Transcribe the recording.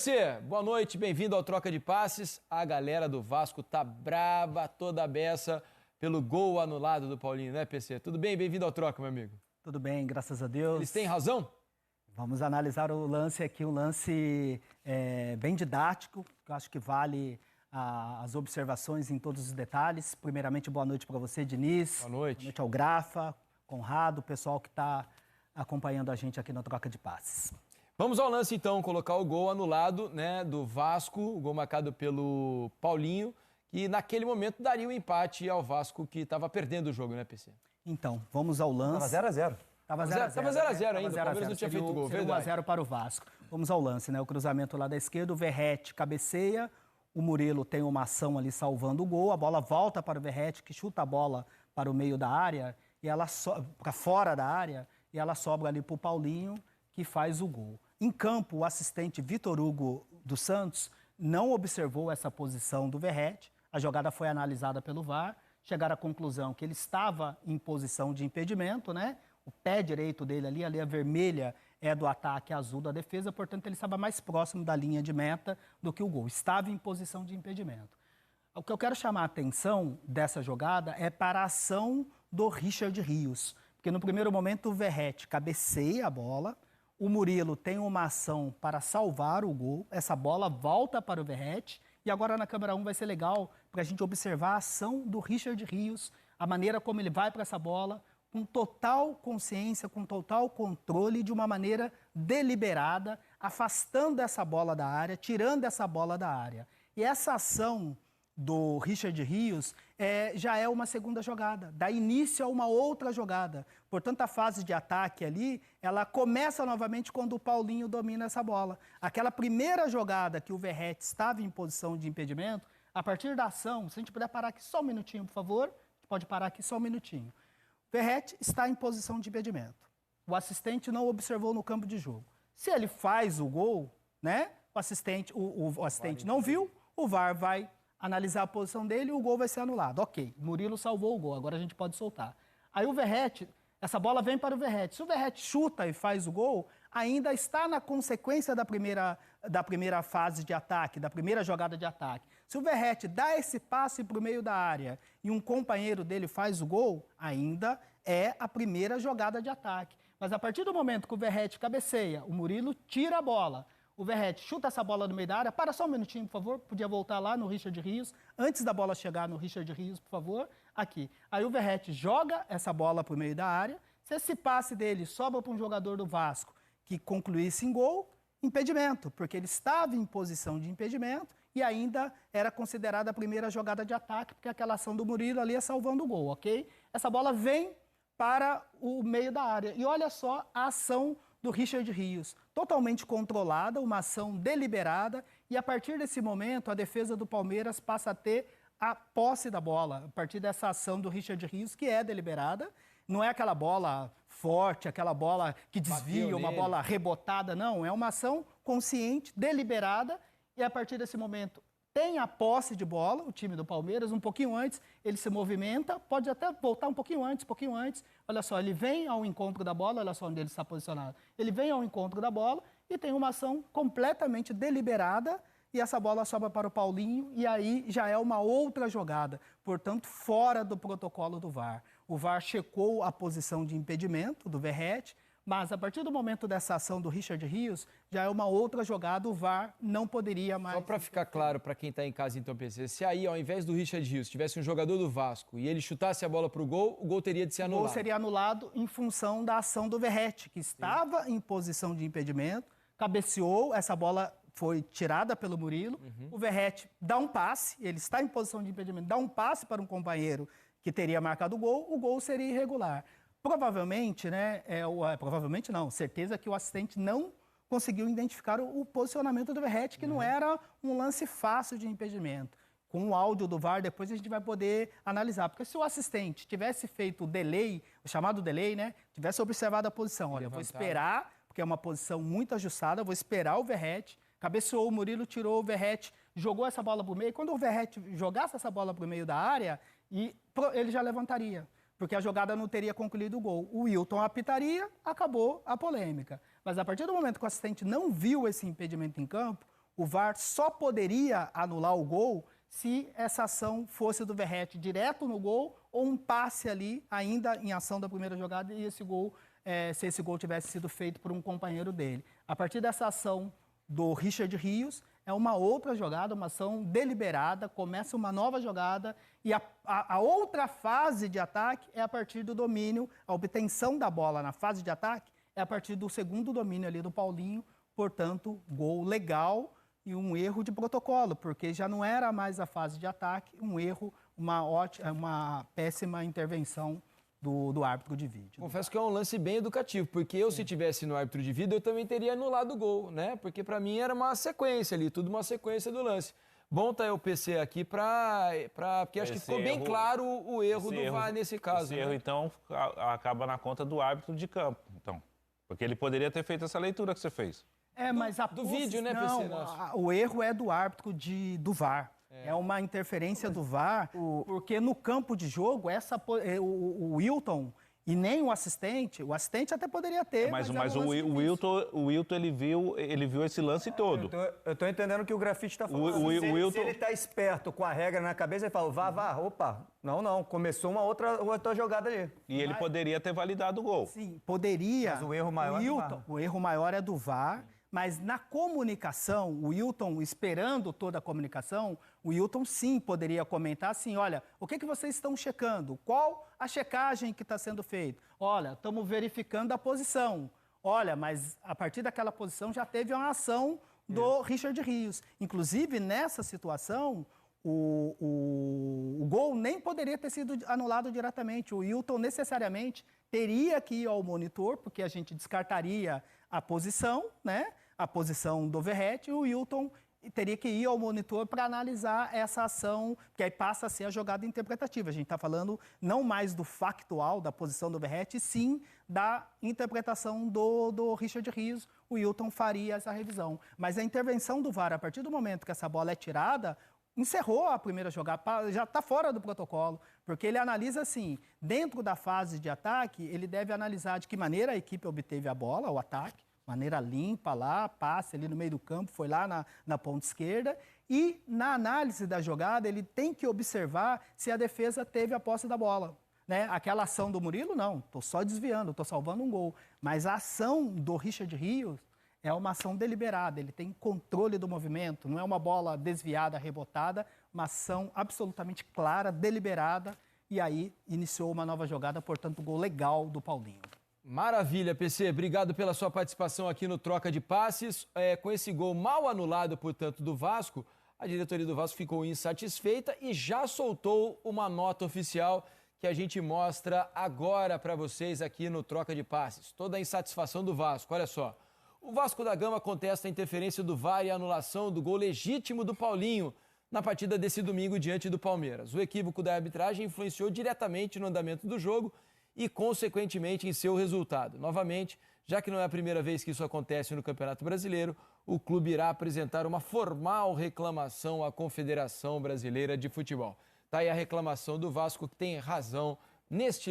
PC, boa noite, bem-vindo ao Troca de Passes. A galera do Vasco tá braba, toda a beça pelo gol anulado do Paulinho, né, PC? Tudo bem? Bem-vindo ao Troca, meu amigo. Tudo bem, graças a Deus. Eles têm razão? Vamos analisar o lance aqui, um lance bem didático, que eu acho que vale as observações em todos os detalhes. Primeiramente, boa noite para você, Diniz. Boa noite. Boa noite ao Grafa, Conrado, o pessoal que está acompanhando a gente aqui no Troca de Passes. Vamos ao lance, então, colocar o gol anulado, né, do Vasco, o gol marcado pelo Paulinho, que naquele momento daria o empate ao Vasco, que estava perdendo o jogo, né, PC? Então, vamos ao lance. Tava 0x0. Tava 0x0 ainda, o Palmeiras não tinha feito gol, verdade. 1x0 para o Vasco. Vamos ao lance, né? O cruzamento lá da esquerda, o Verratti cabeceia, o Murilo tem uma ação ali salvando o gol, a bola volta para o Verratti, que chuta a bola para o meio da área, e ela para fora da área, e ela sobra ali para o Paulinho, que faz o gol. Em campo, o assistente Vitor Hugo dos Santos não observou essa posição do Verratti, a jogada foi analisada pelo VAR, chegaram à conclusão que ele estava em posição de impedimento, né? O pé direito dele ali a vermelha é do ataque, a azul da defesa, portanto ele estava mais próximo da linha de meta do que o gol, estava em posição de impedimento. O que eu quero chamar a atenção dessa jogada é para a ação do Richard Rios, porque no primeiro momento o Verratti cabeceia a bola, o Murilo tem uma ação para salvar o gol, essa bola volta para o Verratti, e agora na câmera 1 vai ser legal para a gente observar a ação do Richard Rios, a maneira como ele vai para essa bola, com total consciência, com total controle, de uma maneira deliberada, afastando essa bola da área, tirando essa bola da área. E essa ação do Richard Rios já é uma segunda jogada, dá início a uma outra jogada. Portanto, a fase de ataque ali, ela começa novamente quando o Paulinho domina essa bola. Aquela primeira jogada que o Verratti estava em posição de impedimento, a partir da ação, se a gente puder parar aqui só um minutinho, por favor, a gente pode parar aqui só um minutinho. O Verratti está em posição de impedimento. O assistente não observou no campo de jogo. Se ele faz o gol, né, o assistente não viu, o VAR vai analisar a posição dele e o gol vai ser anulado. Ok, Murilo salvou o gol, agora a gente pode soltar. Aí o Verratti, essa bola vem para o Verratti. Se o Verratti chuta e faz o gol, ainda está na consequência da primeira fase de ataque, da primeira jogada de ataque. Se o Verratti dá esse passe para o meio da área e um companheiro dele faz o gol, ainda é a primeira jogada de ataque. Mas a partir do momento que o Verratti cabeceia, o Murilo tira a bola, o Verratti chuta essa bola no meio da área. Para só um minutinho, por favor. Podia voltar lá no Richard Rios. Antes da bola chegar no Richard Rios, por favor. Aqui. Aí o Verratti joga essa bola para o meio da área. Se esse passe dele sobra para um jogador do Vasco que concluísse em gol, impedimento, porque ele estava em posição de impedimento e ainda era considerada a primeira jogada de ataque, porque aquela ação do Murilo ali é salvando o gol, ok? Essa bola vem para o meio da área. E olha só a ação do Richard Rios, totalmente controlada, uma ação deliberada, e a partir desse momento a defesa do Palmeiras passa a ter a posse da bola, a partir dessa ação do Richard Rios, que é deliberada, não é aquela bola forte, aquela bola que desvia, uma bola rebotada, não, é uma ação consciente, deliberada, e a partir desse momento tem a posse de bola, o time do Palmeiras, um pouquinho antes, ele se movimenta, pode até voltar um pouquinho antes, olha só, ele vem ao encontro da bola, olha só onde ele está posicionado, ele vem ao encontro da bola e tem uma ação completamente deliberada e essa bola sobra para o Paulinho e aí já é uma outra jogada, portanto, fora do protocolo do VAR. O VAR checou a posição de impedimento do Verratti, mas a partir do momento dessa ação do Richard Rios, já é uma outra jogada, o VAR não poderia mais... Só para ficar claro para quem está em casa, então, PC, se aí, ao invés do Richard Rios, tivesse um jogador do Vasco e ele chutasse a bola para o gol teria de ser anulado. O gol seria anulado em função da ação do Verratti, que estava em posição de impedimento, cabeceou, essa bola foi tirada pelo Murilo, o Verratti dá um passe, ele está em posição de impedimento, dá um passe para um companheiro que teria marcado o gol seria irregular. Provavelmente, né, provavelmente não, certeza que o assistente não conseguiu identificar o posicionamento do Verratti, que não era um lance fácil de impedimento. Com o áudio do VAR, depois a gente vai poder analisar. Porque se o assistente tivesse feito o delay, o chamado delay, né, tivesse observado a posição, olha, eu vou esperar, porque é uma posição muito ajustada, vou esperar o Verratti, cabeceou o Murilo, tirou o Verratti, jogou essa bola para o meio. Quando o Verratti jogasse essa bola para o meio da área, ele já levantaria, porque a jogada não teria concluído o gol. O Wilton apitaria, acabou a polêmica. Mas a partir do momento que o assistente não viu esse impedimento em campo, o VAR só poderia anular o gol se essa ação fosse do Verratti direto no gol ou um passe ali, ainda em ação da primeira jogada, e esse gol, se esse gol tivesse sido feito por um companheiro dele. A partir dessa ação do Richard Rios, é uma outra jogada, uma ação deliberada, começa uma nova jogada e a outra fase de ataque é a partir do domínio, a obtenção da bola na fase de ataque é a partir do segundo domínio ali do Paulinho, portanto, gol legal e um erro de protocolo, porque já não era mais a fase de ataque, um erro, uma péssima intervenção do árbitro de vídeo. Confesso que é um lance bem educativo, porque eu, se tivesse no árbitro de vídeo, eu também teria anulado o gol, né? Porque para mim era uma sequência ali, tudo uma sequência do lance. Bom tá o PC aqui porque acho que ficou bem claro o erro do VAR nesse caso. Esse erro, então, acaba na conta do árbitro de campo, então. Porque ele poderia ter feito essa leitura que você fez. Mas do vídeo, né, PC? O erro é do árbitro do VAR. É uma interferência do VAR, porque no campo de jogo, o Wilton e nem o assistente até poderia ter. Mas o Wilton ele viu esse lance todo. Eu tô entendendo o que o Grafite está falando. Se ele está esperto com a regra na cabeça, ele fala, vá, opa, não, começou uma outra jogada ali. E ele poderia ter validado o gol. Sim, poderia. Mas o erro maior é do VAR. O erro maior é do VAR. Mas na comunicação, o Wilton, esperando toda a comunicação, o Wilton sim poderia comentar assim, olha, o que vocês estão checando? Qual a checagem que está sendo feita? Olha, estamos verificando a posição. Olha, mas a partir daquela posição já teve uma ação do Richard Rios. Inclusive, nessa situação, o gol nem poderia ter sido anulado diretamente. O Wilton necessariamente teria que ir ao monitor, porque a gente descartaria a posição, né? A posição do Verratti, e o Wilton teria que ir ao monitor para analisar essa ação, que aí passa a ser a jogada interpretativa. A gente está falando não mais do factual, da posição do Verratti, sim da interpretação do Richard Rios. O Wilton faria essa revisão. Mas a intervenção do VAR, a partir do momento que essa bola é tirada, encerrou a primeira jogada, já está fora do protocolo, porque ele analisa assim, dentro da fase de ataque, ele deve analisar de que maneira a equipe obteve a bola, o ataque, maneira limpa lá, passe ali no meio do campo, foi lá na ponta esquerda, e na análise da jogada ele tem que observar se a defesa teve a posse da bola. Né? Aquela ação do Murilo, não, estou só desviando, estou salvando um gol, mas a ação do Richard Rios é uma ação deliberada, ele tem controle do movimento, não é uma bola desviada, rebotada, uma ação absolutamente clara, deliberada, e aí iniciou uma nova jogada, portanto, gol legal do Paulinho. Maravilha, PC. Obrigado pela sua participação aqui no Troca de Passes. Com esse gol mal anulado, portanto, do Vasco, a diretoria do Vasco ficou insatisfeita e já soltou uma nota oficial que a gente mostra agora para vocês aqui no Troca de Passes. Toda a insatisfação do Vasco, olha só. O Vasco da Gama contesta a interferência do VAR e a anulação do gol legítimo do Paulinho na partida desse domingo diante do Palmeiras. O equívoco da arbitragem influenciou diretamente no andamento do jogo e, consequentemente, em seu resultado. Novamente, já que não é a primeira vez que isso acontece no Campeonato Brasileiro, o clube irá apresentar uma formal reclamação à Confederação Brasileira de Futebol. Tá aí a reclamação do Vasco, que tem razão neste